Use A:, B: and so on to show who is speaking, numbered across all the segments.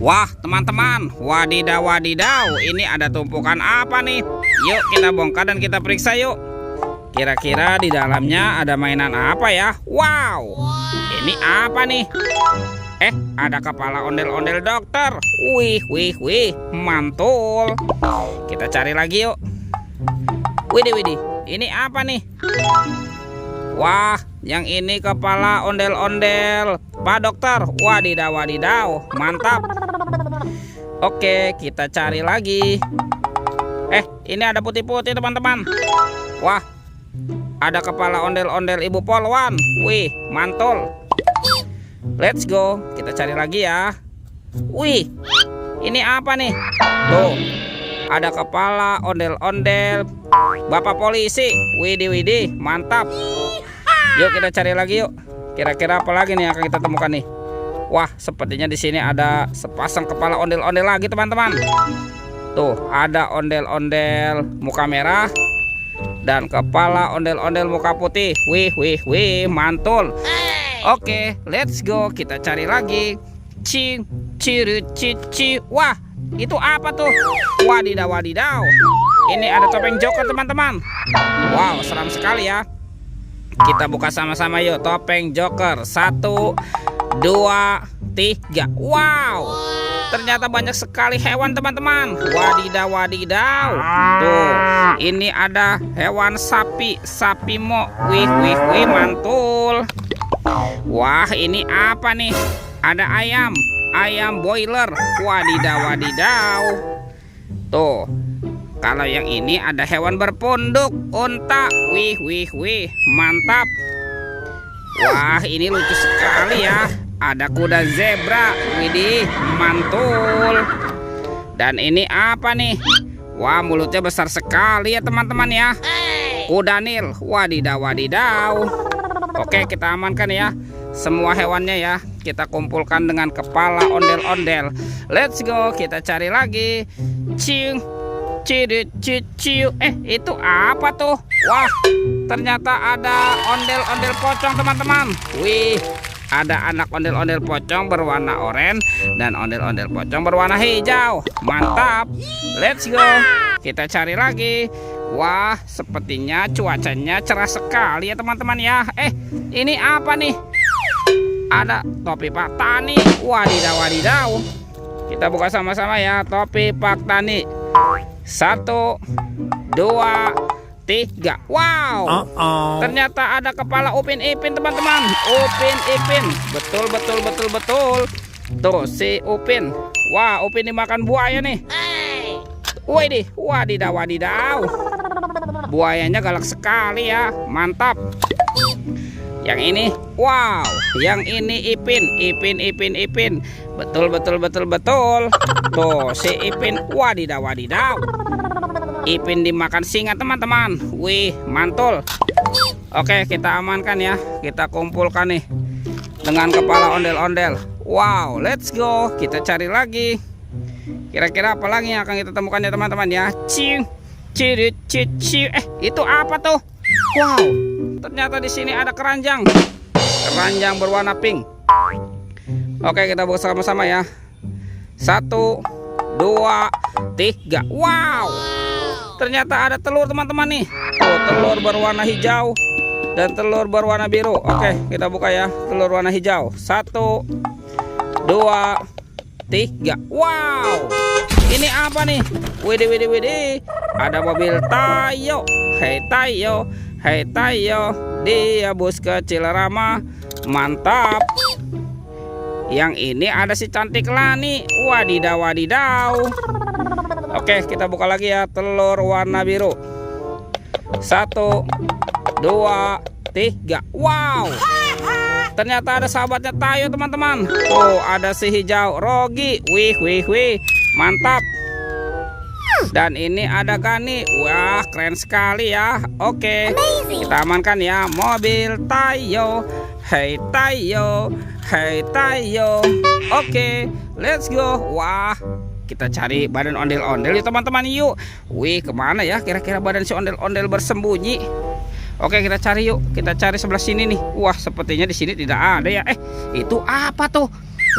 A: Wah, teman-teman, wadidaw wadidaw, ini ada tumpukan apa nih? Yuk kita bongkar dan kita periksa yuk. Kira-kira di dalamnya ada mainan apa ya? Wow, ini apa nih? Ada kepala ondel-ondel dokter. Wih, mantul. Kita cari lagi yuk. Widih, ini apa nih? Wah, yang ini kepala ondel-ondel Pak Dokter. Wadidaw, mantap. Oke, kita cari lagi. Ini ada putih-putih teman-teman. Wah, ada kepala ondel-ondel Ibu Polwan. Wih, mantul. Let's go, kita cari lagi ya. Wih, ini apa nih? Tuh, ada kepala ondel-ondel Bapak Polisi. Widih, mantap. Yuk kita cari lagi yuk. Kira-kira apa lagi nih yang akan kita temukan nih? Wah, sepertinya di sini ada sepasang kepala ondel-ondel lagi teman-teman. Tuh, ada ondel-ondel muka merah dan kepala ondel-ondel muka putih. Wih, mantul. Oke, let's go. Kita cari lagi. Cici. Wah, itu apa tuh? Wadidaw. Ini ada topeng Joker teman-teman. Wow, seram sekali ya. Kita buka sama-sama yuk topeng Joker. 1, 2, 3. Wow, ternyata banyak sekali hewan teman-teman. Wadidaw. Tuh, ini ada hewan sapi mo. Wih, mantul. Wah, ini apa nih? Ada ayam boiler. Wadidaw. Tuh, kalau yang ini ada hewan berpunduk, unta. Wih, mantap. Wah, ini lucu sekali ya. Ada kuda zebra. Widih, mantul. Dan ini apa nih? Wah, mulutnya besar sekali ya teman-teman ya. Kuda Nil. Wadidaw. Oke, kita amankan ya semua hewannya ya. Kita kumpulkan dengan kepala ondel-ondel. Let's go, kita cari lagi. Ciu. Itu apa tuh? Wah, ternyata ada ondel-ondel pocong teman-teman. Wih, ada anak ondel-ondel pocong berwarna oranye dan ondel-ondel pocong berwarna hijau. Mantap. Let's go, kita cari lagi. Wah, sepertinya cuacanya cerah sekali ya teman-teman ya. Ini apa nih? Ada topi Pak Tani. Wadidaw. Kita buka sama-sama ya topi Pak Tani. 1, 2, 3. Wow, ternyata ada kepala Upin Ipin teman-teman. Upin Ipin. Betul. Tuh si Upin. Wah, Upin dimakan buaya nih. Widih, wadidaw. Buayanya galak sekali ya. Mantap. Yang ini, wow, yang ini Ipin. Betul. Tuh si Ipin. Wadidaw. Ipin dimakan singa teman-teman. Wih, mantul. Oke, kita amankan ya. Kita kumpulkan nih dengan kepala ondel-ondel. Wow, let's go. Kita cari lagi. Kira-kira apa lagi yang akan kita temukan ya teman-teman ya. Ciu. Itu apa tuh? Wow, ternyata di sini ada keranjang berwarna pink. Oke, kita buka sama-sama ya. 1, 2, 3. Wow, ternyata ada telur teman-teman nih. Tuh, telur berwarna hijau dan telur berwarna biru. Oke, kita buka ya telur warna hijau. 1, 2, 3. Wow, ini apa nih? Widih. Ada mobil Tayo. Hei Tayo, dia bus kecil ramah. Mantap. Yang ini ada si cantik Lani. Wadidaw. Oke, kita buka lagi ya telur warna biru. 1, 2, 3. Wow, ternyata ada sahabatnya Tayo teman-teman. Tuh, ada si hijau Rogi. Wih, mantap. Dan ini ada Gani. Wah, keren sekali ya. Oke, kita amankan ya mobil Tayo. Hei Tayo. Oke, let's go. Wah, kita cari badan ondel-ondel ya teman-teman yuk. Wih, kemana ya kira-kira badan si ondel-ondel bersembunyi? Oke, kita cari yuk. Kita cari sebelah sini nih. Wah, sepertinya di sini tidak ada ya. Itu apa tuh?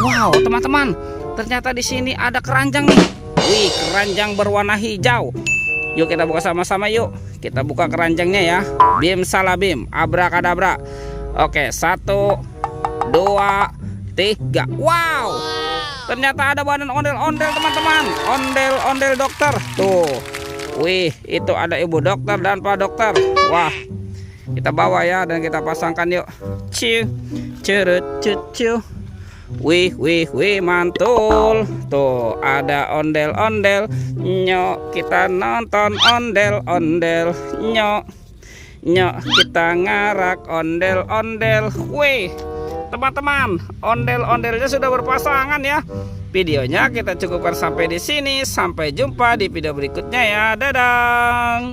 A: Wow, teman-teman. ternyata di sini ada keranjang nih. Wih, keranjang berwarna hijau. Yuk kita buka sama-sama yuk. Kita buka keranjangnya ya. Bim salah bim, abrakadabra. Oke, 1, 2, 3. Wow, ternyata ada badan ondel-ondel teman-teman. Ondel-ondel dokter. Tuh. Wih, itu ada ibu dokter dan pak dokter. Wah, kita bawa ya dan kita pasangkan yuk. Ciu, curut, cucu. Wih, mantul. Tuh, ada ondel-ondel. Nyok, kita nonton ondel-ondel. Nyok, kita ngarak ondel-ondel. Wih, teman-teman, ondel-ondelnya sudah berpasangan ya. Videonya kita cukupkan sampai di sini. Sampai jumpa di video berikutnya ya. Dadah.